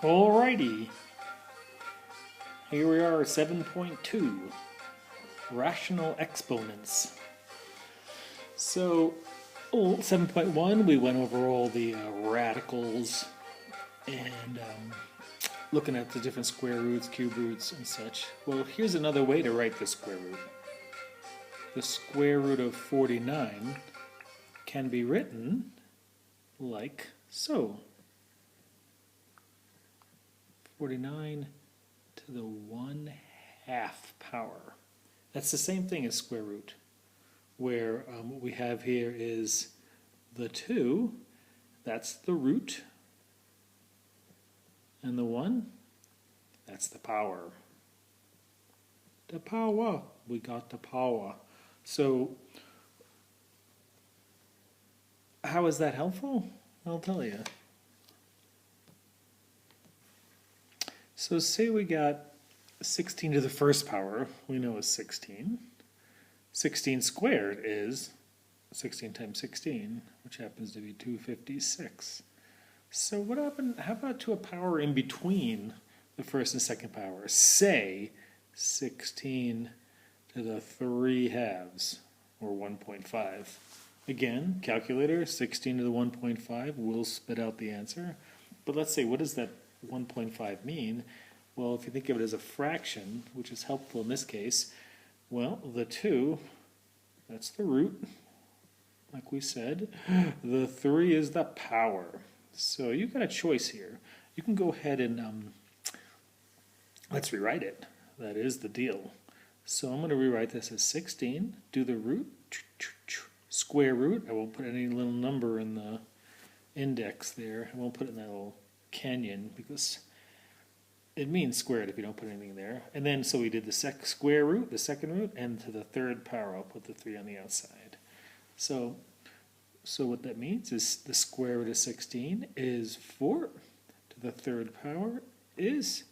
Alrighty, here we are, 7.2, rational exponents. So, 7.1, we went over all the radicals and looking at the different square roots, cube roots, and such. Well, here's another way to write the square root. The square root of 49 can be written like so. 49 to the 1/2 power. That's the same thing as square root, where what we have here is the 2, that's the root, and the 1, that's the power. The power, we got the power. So, how is that helpful? I'll tell you. So say we got 16 to the first power, we know is 16. 16 squared is 16 times 16, which happens to be 256. So what happened, how about to a power in between the first and second power? Say 16 to the 3/2, or 1.5. Again, calculator, 16 to the 1.5 will spit out the answer. But let's say, what does that 1.5 mean? Well, if you think of it as a fraction, which is helpful in this case, well, the 2, that's the root, like we said. The 3 is the power. So you've got a choice here. You can go ahead and, let's rewrite it. That is the deal. So I'm going to rewrite this as 16, do the root, square root. I won't put any little number in the index there. I won't put it in that little canyon because it means squared if you don't put anything there. And then so we did the square root, the second root, and to the third power I'll put the 3 on the outside. So what that means is the square root of 16 is 4. To the third power is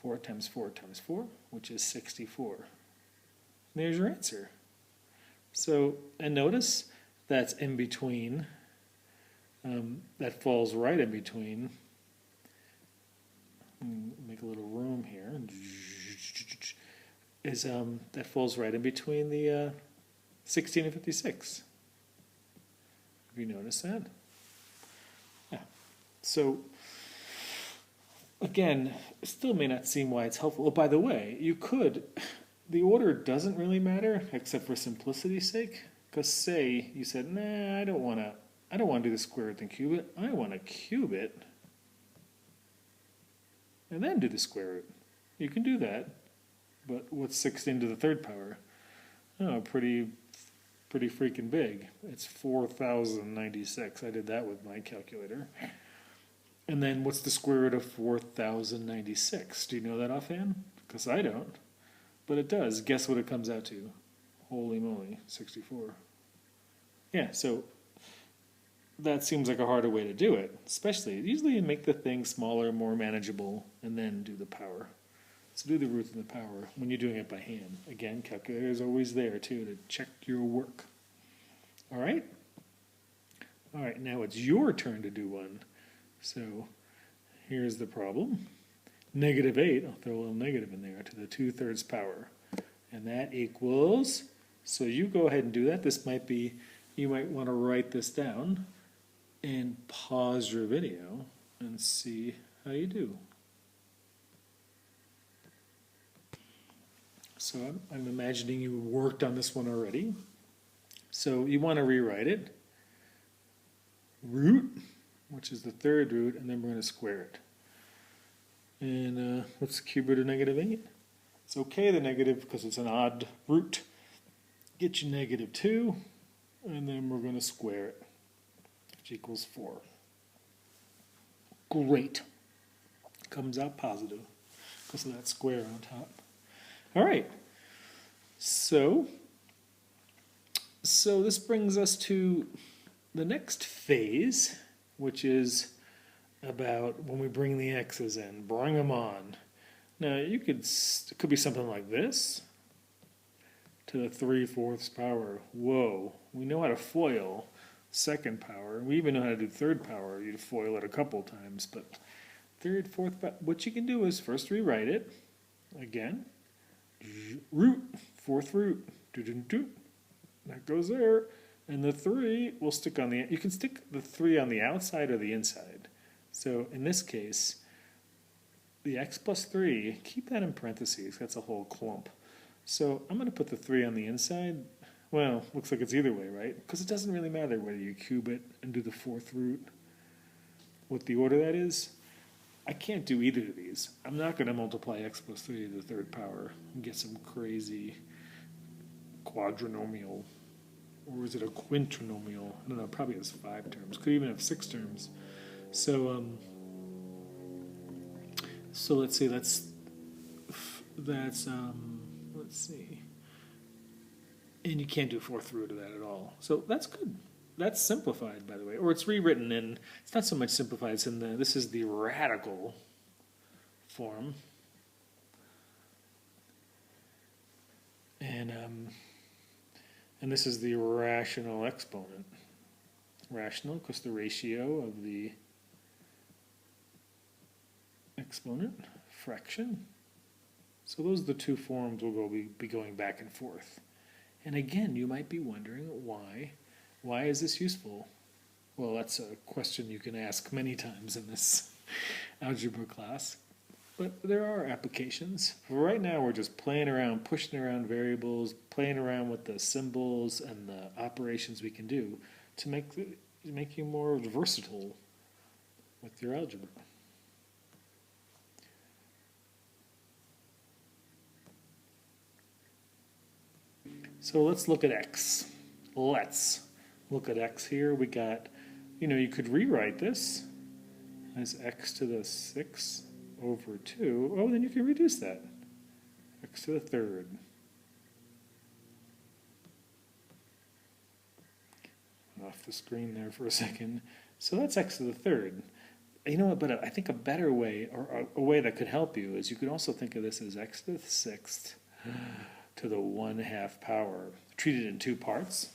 4 times 4 times 4, which is 64. And there's your answer. So, and notice that's in between, that falls right in between. Make a little room here. Is that falls right in between the 16 and 56. Have you noticed that? Yeah. So again, it still may not seem why it's helpful. Oh, by the way, you could. The order doesn't really matter, except for simplicity's sake. Because say you said, nah, I don't want to do the square root and cube it. I want to cube it and then do the square root. You can do that, but what's 16 to the third power? Oh, pretty freaking big. It's 4,096. I did that with my calculator. And then what's the square root of 4,096? Do you know that offhand? Because I don't. But it does. Guess what it comes out to? Holy moly, 64. Yeah, so that seems like a harder way to do it, especially, usually you make the thing smaller, more manageable, and then do the power. So do the root and the power when you're doing it by hand. Again, calculator is always there too to check your work. All right? All right, now it's your turn to do one. So here's the problem. -8, I'll throw a little negative in there, to the 2/3 power. And that equals, so you go ahead and do that. This might be, you might want to write this down and pause your video and see how you do. So I'm imagining you worked on this one already. So you want to rewrite it. Root, which is the third root, and then we're going to square it. And what's the cube root of -8? It's okay, the negative, because it's an odd root. Get you -2, and then we're going to square it, which equals 4. Great. Comes out positive because of that square on top. All right. So this brings us to the next phase, which is about when we bring the x's in, bring them on. Now it could be something like this, to the 3/4 power. Whoa, we know how to FOIL second power. We even know how to do third power. You'd FOIL it a couple times, but third, fourth, what you can do is first rewrite it. Again, root, fourth root, that goes there. And the 3 will stick on the, you can stick the 3 on the outside or the inside. So in this case, the x plus 3, keep that in parentheses, that's a whole clump. So I'm going to put the 3 on the inside. Well, looks like it's either way, right? Because it doesn't really matter whether you cube it and do the fourth root, what the order that is. I can't do either of these. I'm not going to multiply x plus 3 to the third power and get some crazy quadrinomial. Or is it a quintrinomial? I don't know, probably has 5 terms. Could even have 6 terms. So, so let's see, let's see. And you can't do fourth root of that at all. So that's good. That's simplified, by the way. Or it's rewritten in, it's not so much simplified, it's in the, this is the radical form. And this is the rational exponent. Rational, because the ratio of the exponent, fraction. So those are the two forms we'll be going back and forth. And again, you might be wondering why. Why is this useful? Well, that's a question you can ask many times in this algebra class. But there are applications. For right now, we're just playing around, pushing around variables, playing around with the symbols and the operations we can do to make you more versatile with your algebra. So let's look at x. Let's look at x here. We got, you could rewrite this as x to the 6 over 2. Oh, then you can reduce that. X to the third. Off the screen there for a second. So that's x to the third. You know what, but I think a better way, or a way that could help you, is you could also think of this as x to the 6th to the 1/2 power. Treat it in 2 parts.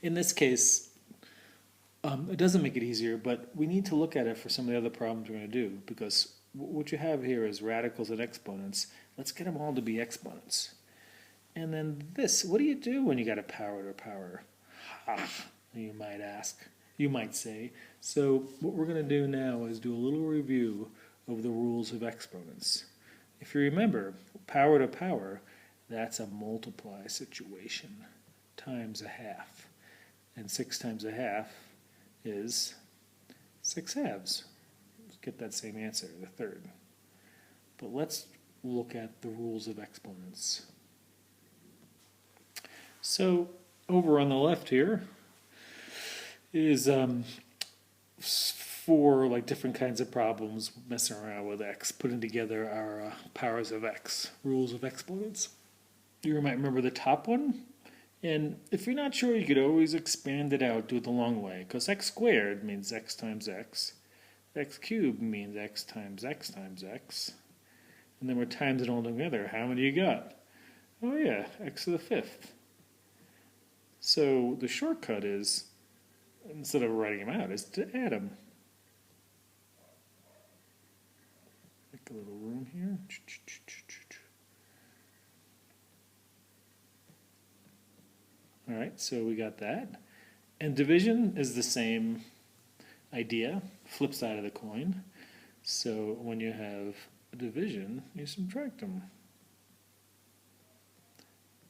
In this case, it doesn't make it easier, but we need to look at it for some of the other problems we're going to do, because what you have here is radicals and exponents. Let's get them all to be exponents. And then this, what do you do when you got a power to a power? You might ask. You might say. So what we're going to do now is do a little review of the rules of exponents. If you remember, power to power, that's a multiply situation times 1/2. And 6 times 1/2 is 6/2. Let's get that same answer, the third. But let's look at the rules of exponents. So over on the left here is 4 like different kinds of problems messing around with x, putting together our powers of x, rules of exponents. You might remember the top one. And if you're not sure, you could always expand it out, do it the long way, because x squared means x times x. X cubed means x times x times x. And then we're times it all together. How many you got? Oh yeah, x to the 5th. So the shortcut is, instead of writing them out, is to add them. Make a little room here. All right, so we got that. And division is the same idea, flip side of the coin. So when you have a division, you subtract them,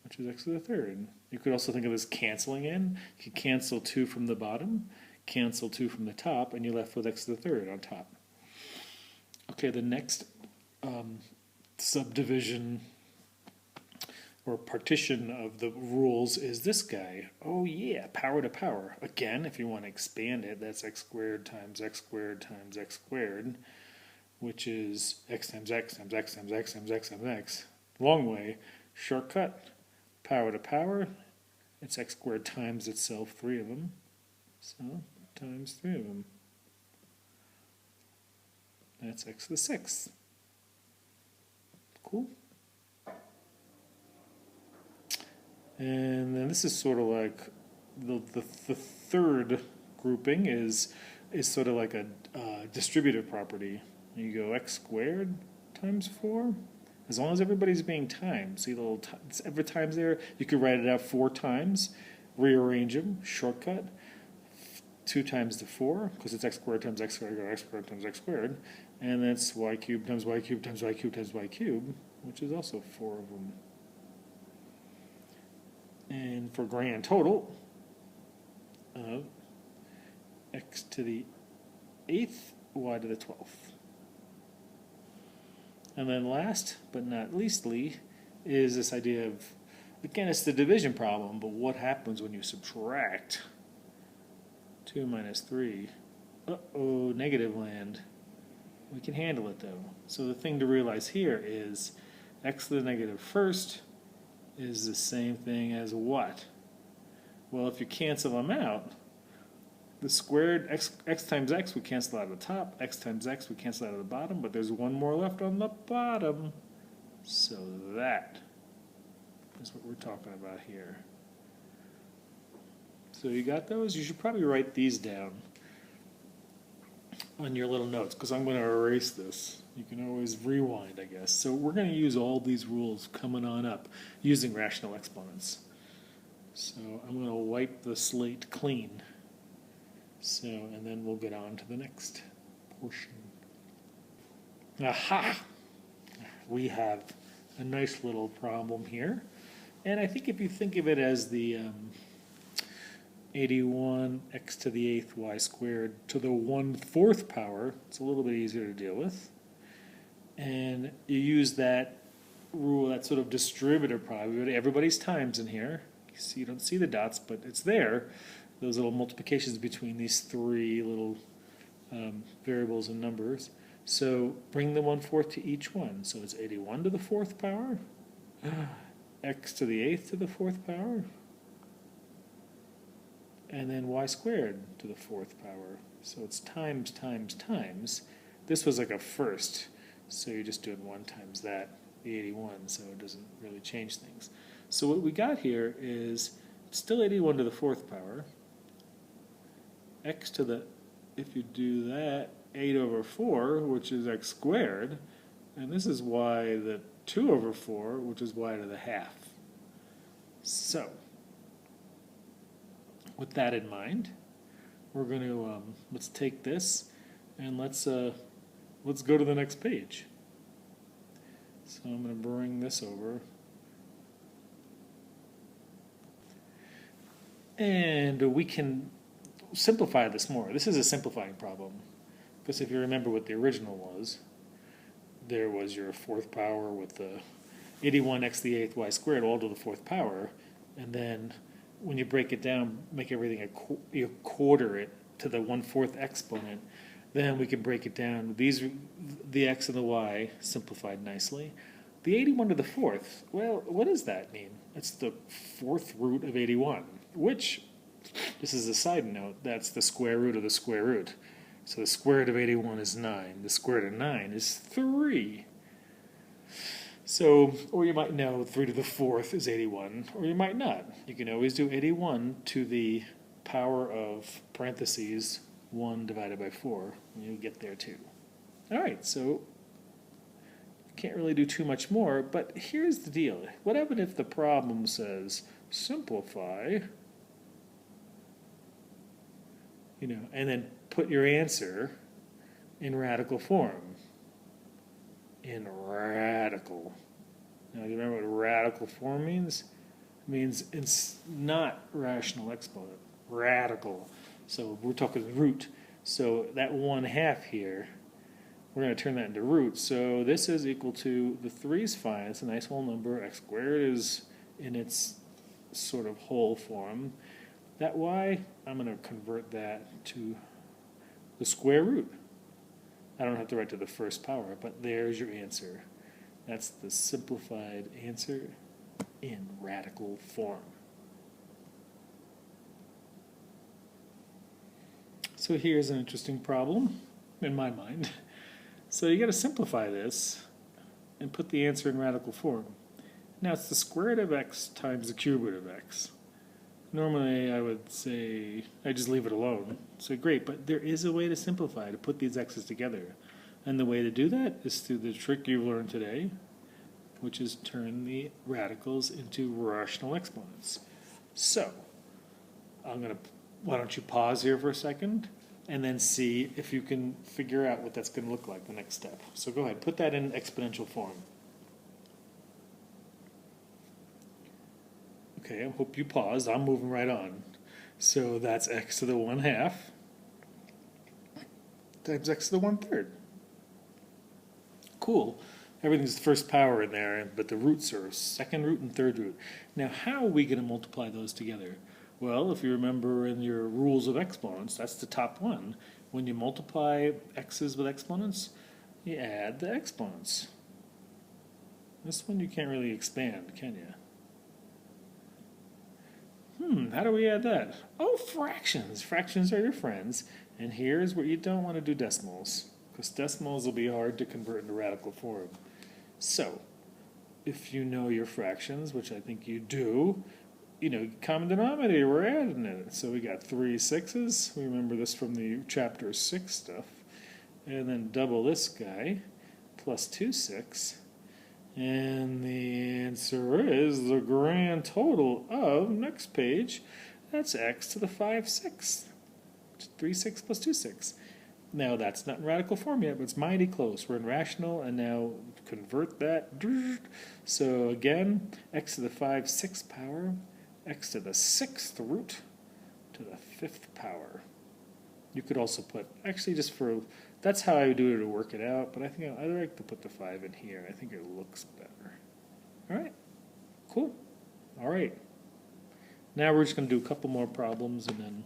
which is x to the third. You could also think of this canceling in. You could cancel 2 from the bottom, cancel 2 from the top, and you're left with x to the third on top. Okay, the next subdivision or partition of the rules is this guy. Oh yeah, power to power. Again, if you want to expand it, that's x squared times x squared times x squared, which is x times x times x times x times x times x. Long way, shortcut, power to power, it's x squared times itself, 3 of them, so times 3 of them. That's x to the 6th. Cool. And then this is sort of like the third grouping is is sort of like a distributive property. You go x squared times 4. As long as everybody's being timed, see the little every times there, you could write it out 4 times, rearrange them, shortcut, 2 times the 4, because it's x squared times x squared, or x squared times x squared, and that's y cubed times y cubed times y cubed times y cubed, which is also 4 of them. And for grand total of x to the 8th, y to the 12th. And then last but not leastly is this idea of, again, it's the division problem, but what happens when you subtract 2 minus 3? Uh-oh, negative land. We can handle it though. So the thing to realize here is x to the negative first is the same thing as what? Well, if you cancel them out, the squared x times x we cancel out of the top, x times x we cancel out of the bottom, but there's one more left on the bottom. So that is what we're talking about here. So you got those? You should probably write these down on your little notes, because I'm going to erase this. You can always rewind, I guess. So we're going to use all these rules coming on up using rational exponents. So I'm going to wipe the slate clean. So, and then we'll get on to the next portion. Aha! We have a nice little problem here. And I think if you think of it as the 81 x to the 8th y squared to the 1/4 power, it's a little bit easier to deal with. And you use that rule, that sort of distributive property. Everybody's times in here. You don't see the dots, but it's there. Those little multiplications between these 3 little variables and numbers. So bring the 1/4 to each one. So it's 81 to the 4th power, x to the 8th to the 4th power, and then y squared to the 4th power. So it's times, times, times. This was like a first, so you're just doing 1 times that, the 81, so it doesn't really change things. So what we got here is still 81 to the 4th power, x to the, if you do that, 8 over 4, which is x squared, and this is y to the 2 over 4, which is y to the half. So, with that in mind, we're going to, let's take this, and let's go to the next page. So I'm going to bring this over. And we can simplify this more. This is a simplifying problem, because if you remember what the original was, there was your 4th power with the 81 x to the 8th y squared all to the 4th power, and then when you break it down, make everything you quarter it to the 1/4 exponent, then we can break it down. These, the x and the y, simplified nicely. The 81 to the 4th, well, what does that mean? It's the 4th root of 81, which, this is a side note, that's the square root of the square root. So the square root of 81 is 9. The square root of 9 is 3. So, or you might know 3 to the 4th is 81, or you might not. You can always do 81 to the power of parentheses 1 divided by 4, and you'll get there too. All right, so can't really do too much more, but here's the deal. What happens if the problem says simplify, and then put your answer in radical form? In radical. Now, do you remember what radical form means? It means it's not rational exponent. Radical. So we're talking root. So that 1/2 here, we're going to turn that into root. So this is equal to, the 3 is fine. It's a nice whole number. X squared is in its sort of whole form. That y, I'm going to convert that to the square root. I don't have to write to the 1st power, but there's your answer. That's the simplified answer in radical form. So here's an interesting problem, in my mind. So you got to simplify this and put the answer in radical form. Now it's the square root of x times the cube root of x. Normally I would say, I just leave it alone. So great, but there is a way to simplify, to put these x's together. And the way to do that is through the trick you've learned today, which is turn the radicals into rational exponents. So, why don't you pause here for a second, and then see if you can figure out what that's going to look like, the next step. So go ahead, put that in exponential form. Okay, I hope you paused. I'm moving right on. So that's x to the 1/2 times x to the 1/3. Cool. Everything's the first power in there, but the roots are second root and third root. Now, how are we going to multiply those together? Well, if you remember in your rules of exponents, that's the top one. When you multiply x's with exponents, you add the exponents. This one you can't really expand, can you? How do we add that? Oh, fractions. Fractions are your friends. And here's where you don't want to do decimals, because decimals will be hard to convert into radical form. So, if you know your fractions, which I think you do, common denominator, we're adding it. So we got 3 6s. We remember this from the chapter 6 stuff. And then double this guy, plus 2 6. And the answer is the grand total of, next page, that's x to the 5/6. 3 6 plus 2 6. Now that's not in radical form yet, but it's mighty close. We're in rational, and now convert that. So again, x to the 5/6 power, x to the 6th root to the 5th power. You could also put, actually just for, that's how I would do it to work it out, but I think I'd like to put the 5 in here. I think it looks better. All right, cool. All right. Now we're just going to do a couple more problems and then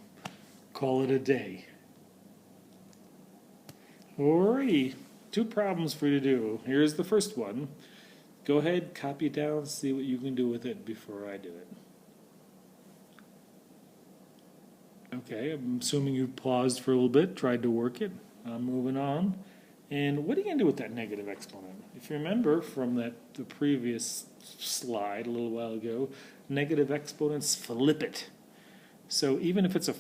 call it a day. Alrighty, 2 problems for you to do. Here's the first one. Go ahead, copy it down, see what you can do with it before I do it. Okay, I'm assuming you paused for a little bit, tried to work it. I'm moving on. And what are you going to do with that negative exponent? If you remember from the previous slide a little while ago, negative exponents flip it. So even if it's a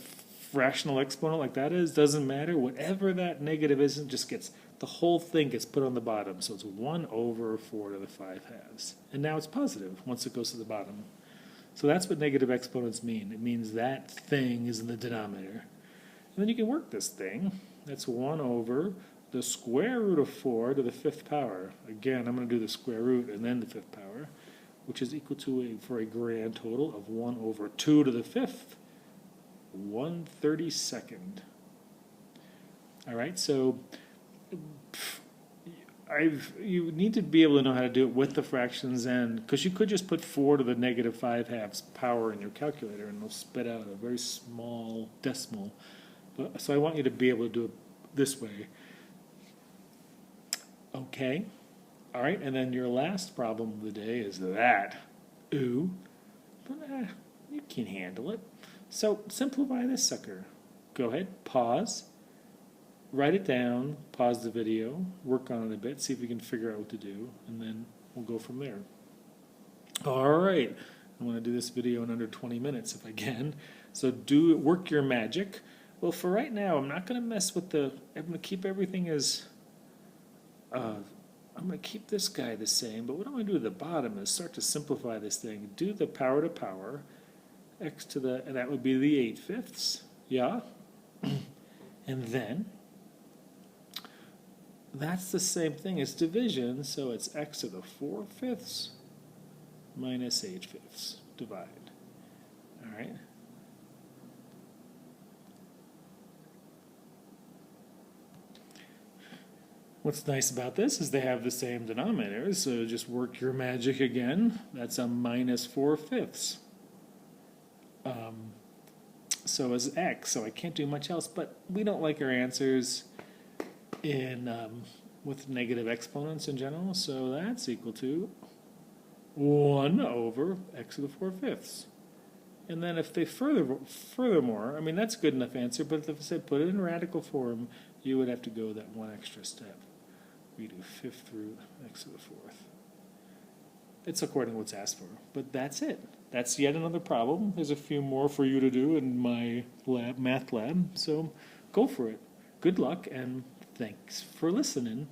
rational exponent like that is, doesn't matter. Whatever that negative is, it just gets, the whole thing gets put on the bottom. So it's 1/4 to the 5/2. And now it's positive once it goes to the bottom. So that's what negative exponents mean. It means that thing is in the denominator. And then you can work this thing. That's 1/, the square root of 4 to the 5th power. Again, I'm going to do the square root and then the 5th power, which is equal to, for a grand total of 1/2 to the 5th, 1/32. All right, so you need to be able to know how to do it with the fractions, and because you could just put 4 to the negative 5/2 power in your calculator and it'll spit out a very small decimal. So I want you to be able to do it this way. Okay, all right, and then your last problem of the day is that. Ooh, but you can handle it. So simplify this sucker. Go ahead, pause, write it down, pause the video, work on it a bit, see if you can figure out what to do, and then we'll go from there. All right, I want to do this video in under 20 minutes if I can. So work your magic. Well, for right now, I'm not going to mess with I'm going to keep everything as, I'm going to keep this guy the same, but what I'm going to do at the bottom is start to simplify this thing. Do the power to power, x to the, and that would be the 8/5, yeah? And then, that's the same thing as division, so it's x to the 4/5 minus 8/5, divide. All right? What's nice about this is they have the same denominators, so just work your magic again. That's a minus 4/5. So is x, so I can't do much else, but we don't like our answers with negative exponents in general, so that's equal to 1/x to the 4/5. And then if they furthermore, I mean, that's a good enough answer, but if I said put it in radical form, you would have to go that one extra step. We do 5th root x to the 4th. it's according to what's asked for. But that's it. That's yet another problem. There's a few more for you to do in my math lab, so go for it. Good luck, and thanks for listening.